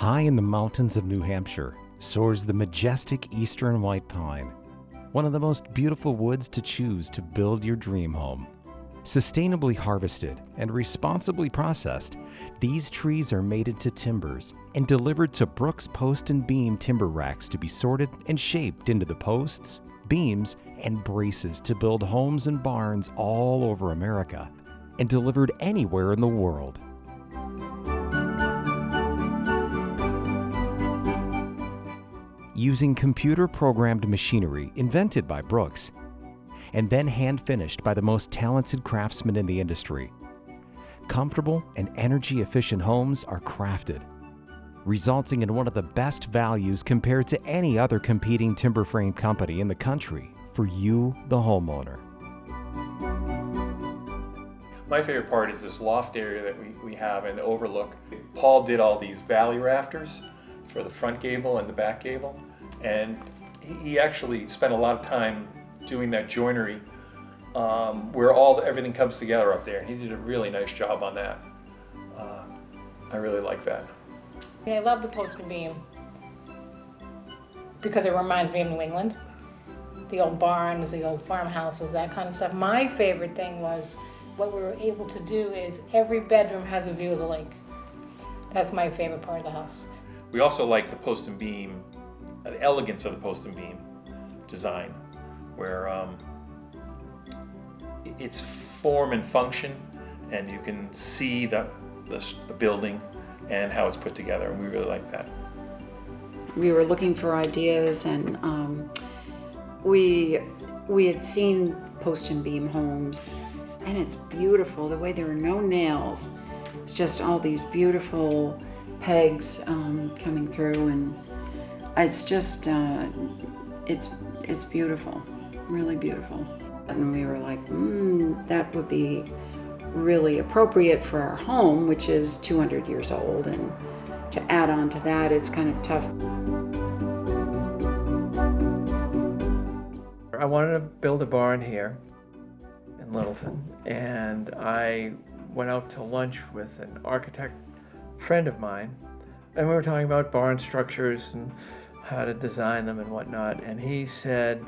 High in the mountains of New Hampshire soars the majestic eastern white pine, one of the most beautiful woods to choose to build your dream home. Sustainably harvested and responsibly processed, these trees are made into timbers and delivered to Brooks Post and Beam timber racks to be sorted and shaped into the posts, beams, and braces to build homes and barns all over America and delivered anywhere in the world. Using computer-programmed machinery invented by Brooks, and then hand-finished by the most talented craftsmen in the industry, comfortable and energy-efficient homes are crafted, resulting in one of the best values compared to any other competing timber frame company in the country for you, the homeowner. My favorite part is this loft area that we have and the overlook. Paul did all these valley rafters for the front gable and the back gable, and he actually spent a lot of time doing that joinery where everything comes together up there, and he did a really nice job on that. I really like that. I love the post and beam because it reminds me of New England. The old barns, the old farmhouses, that kind of stuff. My favorite thing was what we were able to do is every bedroom has a view of the lake. That's my favorite part of the house. We also like the post and beam, the elegance of the post and beam design, where it's form and function, and you can see the building and how it's put together, and we really like that. We were looking for ideas, and we had seen post and beam homes, and it's beautiful the way there are no nails. It's just all these beautiful pegs coming through, and it's just it's beautiful, really beautiful. And we were like, that would be really appropriate for our home, which is 200 years old, and to add on to that, it's kind of tough. I wanted to build a barn here in Littleton, and I went out to lunch with an architect friend of mine, and we were talking about barn structures and how to design them and whatnot, and he said,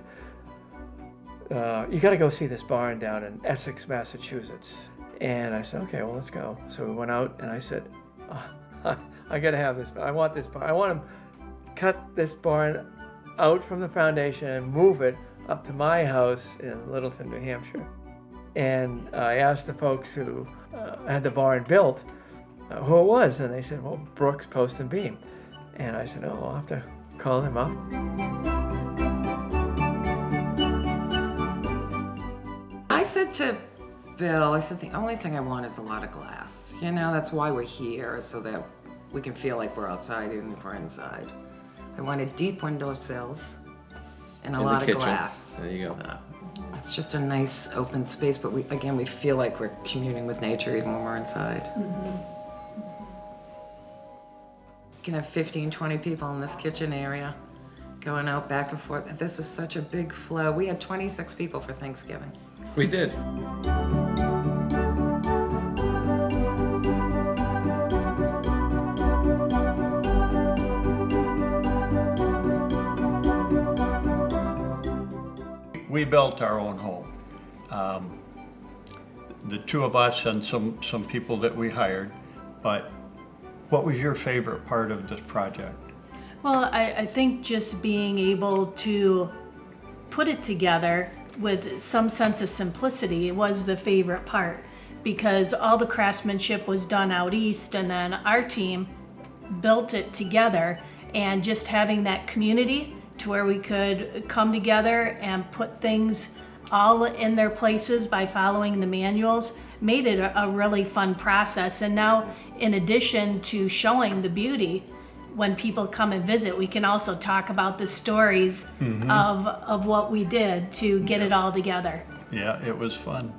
you got to go see this barn down in Essex, Massachusetts. And I said, okay, well, let's go. So we went out, and I said, I got to have this. I want this barn. I want to cut this barn out from the foundation and move it up to my house in Littleton, New Hampshire. And I asked the folks who had the barn built who it was, and they said, well, Brooks Post and Beam. And I said, oh, I'll have to call them up. I said to Bill, I said, the only thing I want is a lot of glass. You know, that's why we're here, so that we can feel like we're outside even if we're inside. I wanted deep windowsills and a lot of glass. There you go. It's just a nice open space, but we feel like we're communing with nature even when we're inside. Mm-hmm. You can have 15, 20 people in this kitchen area going out back and forth. This is such a big flow. We had 26 people for Thanksgiving. We did. We built our own home. The two of us and some people that we hired, but what was your favorite part of this project? Well, I think just being able to put it together with some sense of simplicity was the favorite part, because all the craftsmanship was done out east, and then our team built it together, and just having that community to where we could come together and put things all in their places by following the manuals made it a really fun process. And now, in addition to showing the beauty, when people come and visit, we can also talk about the stories of what we did to get it all together. Yeah, it was fun.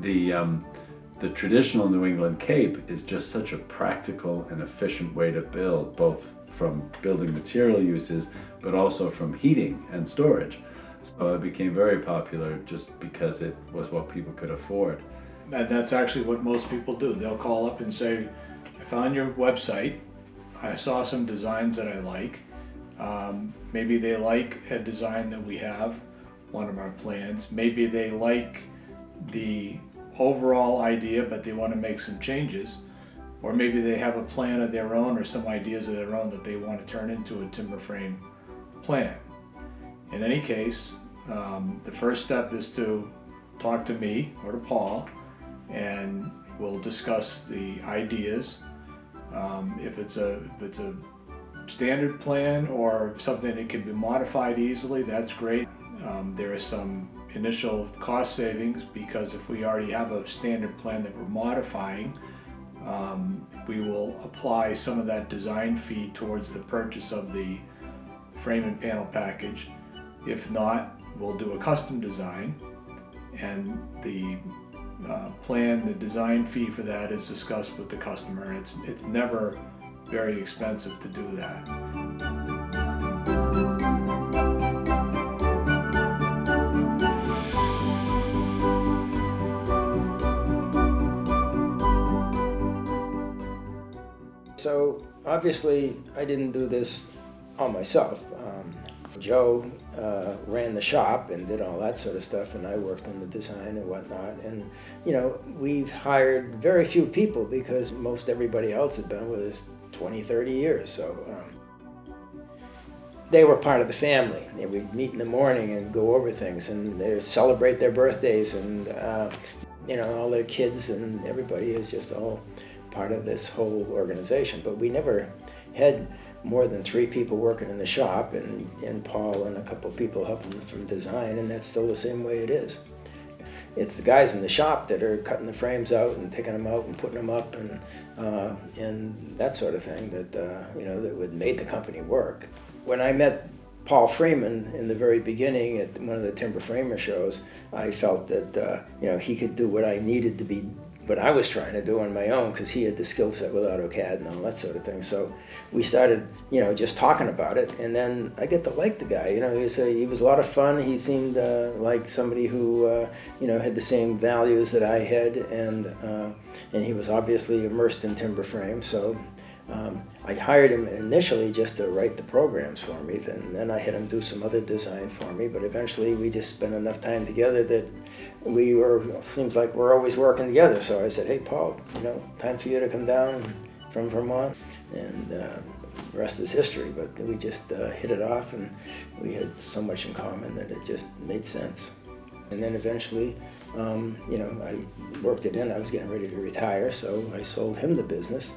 The traditional New England Cape is just such a practical and efficient way to build, both from building material uses, but also from heating and storage. So it became very popular just because it was what people could afford. And that's actually what most people do. They'll call up and say, I found your website, I saw some designs that I like. Maybe they like a design that we have, one of our plans. Maybe they like the overall idea, but they want to make some changes. Or maybe they have a plan of their own or some ideas of their own that they want to turn into a timber frame plan. In any case, the first step is to talk to me or to Paul, and we'll discuss the ideas. If it's a standard plan or something that can be modified easily, that's great. There is some initial cost savings because if we already have a standard plan that we're modifying, we will apply some of that design fee towards the purchase of the frame and panel package. If not, we'll do a custom design, and the the design fee for that is discussed with the customer. It's never very expensive to do that. So obviously I didn't do this all myself. Joe ran the shop and did all that sort of stuff, and I worked on the design and whatnot. And you know, we've hired very few people because most everybody else had been with us 20, 30 years. So they were part of the family. We'd meet in the morning and go over things, and they celebrate their birthdays, and you know, all their kids, and everybody is just all part of this whole organization. But we never had more than 3 people working in the shop, and Paul and a couple of people helping from design, and that's still the same way it is. It's the guys in the shop that are cutting the frames out and taking them out and putting them up and that sort of thing that you know, that would made the company work. When I met Paul Freeman in the very beginning at one of the Timber Framer shows, I felt that you know, he could do what I needed to be, what I was trying to do on my own, because he had the skill set with AutoCAD and all that sort of thing. So we started, you know, just talking about it, and then I get to like the guy. You know, he was a lot of fun. He seemed like somebody who, you know, had the same values that I had, and he was obviously immersed in timber frame. So I hired him initially just to write the programs for me, and then I had him do some other design for me. But eventually, we just spent enough time together that we were, seems like we're always working together. So I said, hey, Paul, you know, time for you to come down from Vermont, and the rest is history. But we just hit it off, and we had so much in common that it just made sense. And then eventually, you know, I worked it in. I was getting ready to retire, so I sold him the business.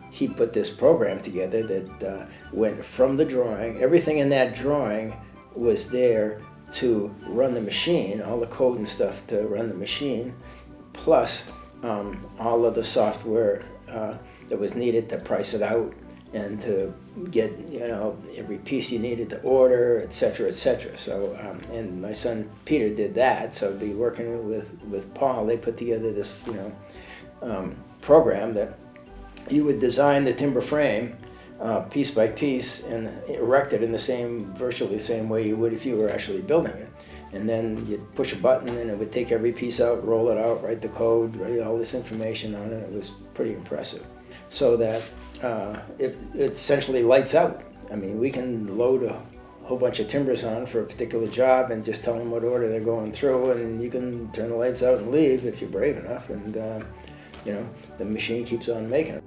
He put this program together that went from the drawing. Everything in that drawing was there to run the machine, all the code and stuff to run the machine, plus all of the software that was needed to price it out and to get, you know, every piece you needed to order, et cetera, et cetera. So, and my son Peter did that, so be working with Paul, they put together this, you know, program that you would design the timber frame piece by piece and erect it in the same, virtually the same way you would if you were actually building it. And then you'd push a button and it would take every piece out, roll it out, write the code, write all this information on it. It was pretty impressive. So that it essentially lights out. I mean, we can load a whole bunch of timbers on for a particular job and just tell them what order they're going through, and you can turn the lights out and leave if you're brave enough, and you know, the machine keeps on making it.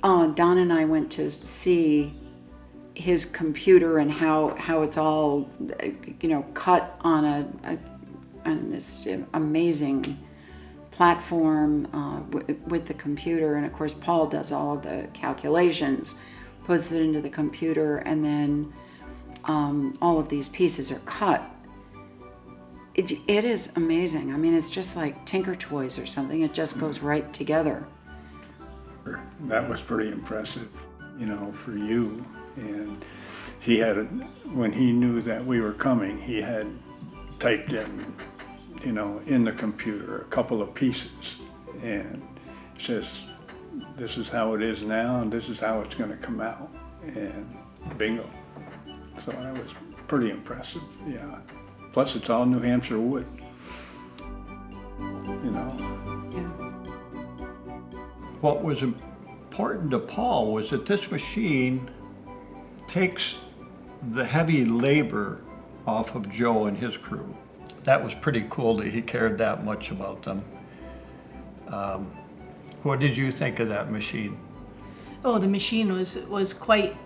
Don and I went to see his computer and how it's all, you know, cut on on this amazing platform with the computer. And of course, Paul does all of the calculations, puts it into the computer, and then all of these pieces are cut. It is amazing. I mean, it's just like Tinker Toys or something. It just goes right together. That was pretty impressive, you know, for you. And he had, when he knew that we were coming, he had typed in you know, in the computer, a couple of pieces, and it says, this is how it is now, and this is how it's gonna come out, and bingo. So that was pretty impressive, yeah. Plus, it's all New Hampshire wood, you know. What was important to Paul was that this machine takes the heavy labor off of Joe and his crew. That was pretty cool that he cared that much about them. What did you think of that machine? Oh, the machine was quite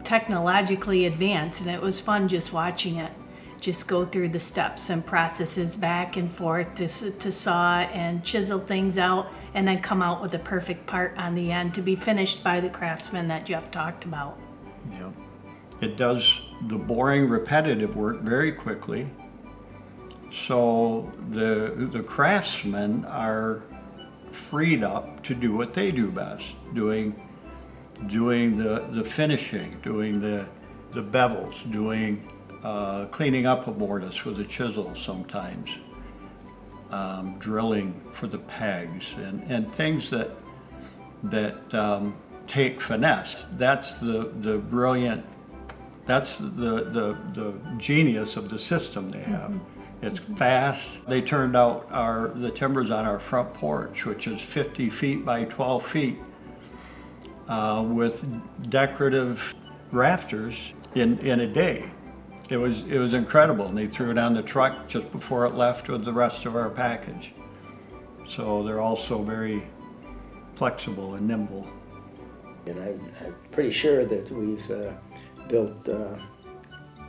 technologically advanced, and it was fun just watching it. Just go through the steps and processes back and forth to saw and chisel things out, and then come out with the perfect part on the end to be finished by the craftsman that Jeff talked about. Yeah. It does the boring, repetitive work very quickly. So the craftsmen are freed up to do what they do best, doing the finishing, doing the bevels, doing cleaning up a mortise with a chisel sometimes, drilling for the pegs, and things that take finesse. That's the brilliant, that's the genius of the system they have. Mm-hmm. It's fast. They turned out the timbers on our front porch, which is 50 feet by 12 feet, with decorative rafters in a day. It was incredible, and they threw it on the truck just before it left with the rest of our package. So they're also very flexible and nimble. And I'm pretty sure that we've built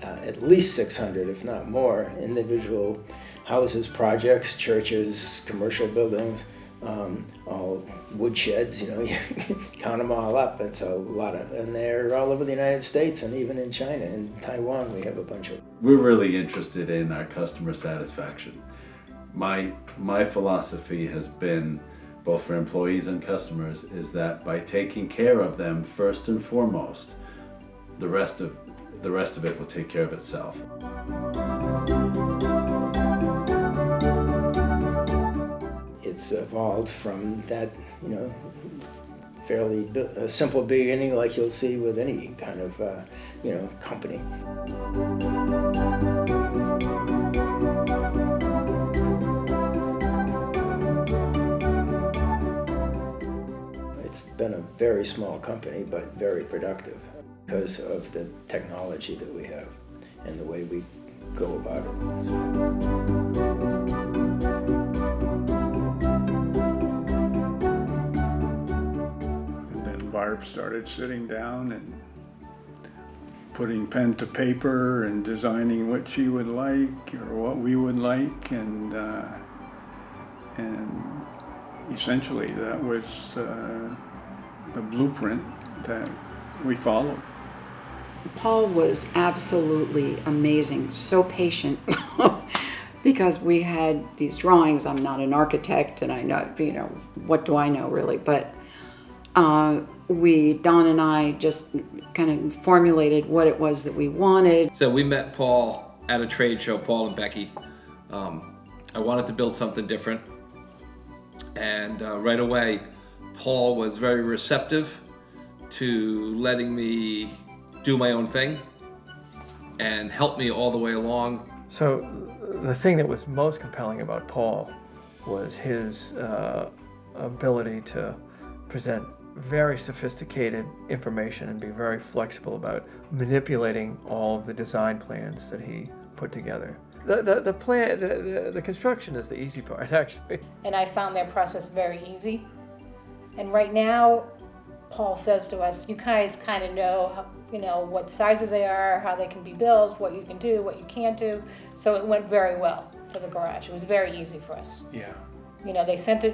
at least 600, if not more, individual houses, projects, churches, commercial buildings, all woodsheds, you know, you count them all up. It's a lot of, and they're all over the United States and even in China and Taiwan we have a bunch of. We're really interested in our customer satisfaction. My philosophy has been, both for employees and customers, is that by taking care of them first and foremost, the rest of it will take care of itself. It's evolved from that, you know, fairly simple beginning, like you'll see with any kind of, you know, company. It's been a very small company, but very productive because of the technology that we have and the way we go about it. And then Barb started sitting down and putting pen to paper and designing what she would like or what we would like, and essentially that was the blueprint that we followed. Paul was absolutely amazing, so patient, because we had these drawings. I'm not an architect, and I know, you know, what do I know really? But Don and I just kind of formulated what it was that we wanted. So we met Paul at a trade show, Paul and Becky. I wanted to build something different, and right away, Paul was very receptive to letting me do my own thing and help me all the way along. So the thing that was most compelling about Paul was his ability to present very sophisticated information and be very flexible about manipulating all of the design plans that he put together. The construction is the easy part, actually. And I found their process very easy. And right now, Paul says to us, you guys kind of know, how, you know, what sizes they are, how they can be built, what you can do, what you can't do. So it went very well for the garage. It was very easy for us. Yeah. You know, they sent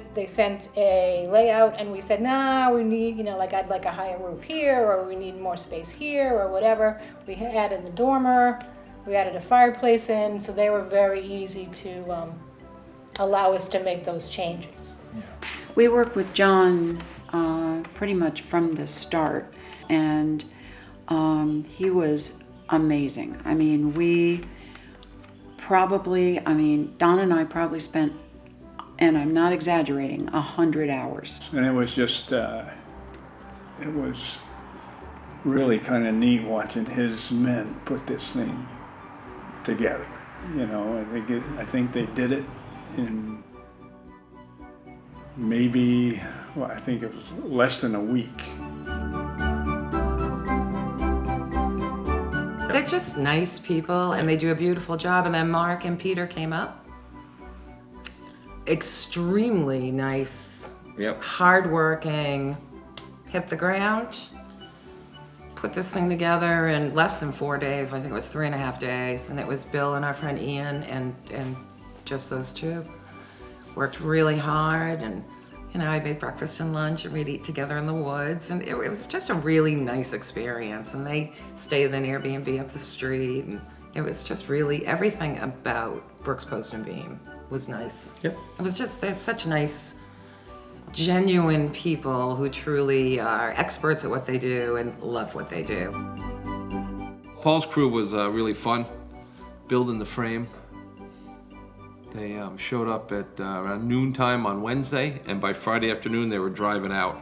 a layout, and we said, nah, we need, you know, like I'd like a higher roof here, or we need more space here, or whatever. We added the dormer, we added a fireplace in, so they were very easy to allow us to make those changes. Yeah. We worked with John pretty much from the start, and he was amazing. I mean, we probably, I mean, Don and I probably spent, and I'm not exaggerating, 100 hours. And it was just, it was really kind of neat watching his men put this thing together. You know, I think they did it in maybe, well, I think it was less than a week. They're just nice people, and they do a beautiful job. And then Mark and Peter came up. Extremely nice, Yep. hardworking, hit the ground, put this thing together in less than 4 days. I think it was 3.5 days. And it was Bill and our friend Ian and just those two. Worked really hard, and you know, I made breakfast and lunch, and we'd eat together in the woods, and it was just a really nice experience. And they stayed in an Airbnb up the street, and it was just really, everything about Brooks Post and Beam was nice. Yep. It was just, there's such nice, genuine people who truly are experts at what they do and love what they do. Paul's crew was really fun, building the frame. They showed up at around noontime on Wednesday, and by Friday afternoon they were driving out,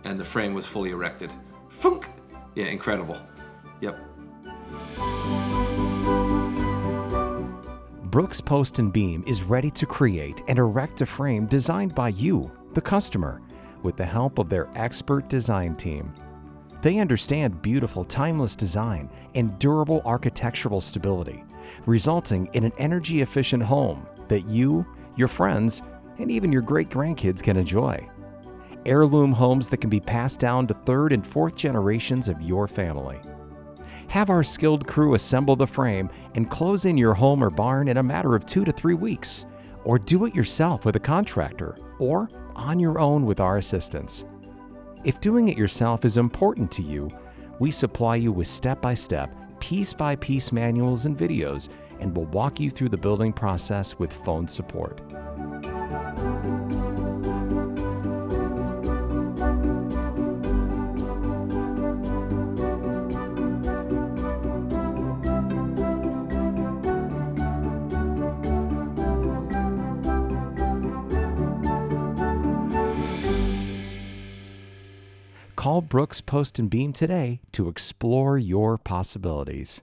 and the frame was fully erected. Funk! Yeah, incredible. Yep. Brooks Post and Beam is ready to create and erect a frame designed by you, the customer, with the help of their expert design team. They understand beautiful, timeless design and durable architectural stability, resulting in an energy-efficient home that you, your friends, and even your great-grandkids can enjoy. Heirloom homes that can be passed down to third and fourth generations of your family. Have our skilled crew assemble the frame and close in your home or barn in a matter of 2 to 3 weeks, or do it yourself with a contractor, or on your own with our assistance. If doing it yourself is important to you, we supply you with step-by-step, piece-by-piece manuals and videos, and will walk you through the building process with phone support. Call Brooks Post and Beam today to explore your possibilities.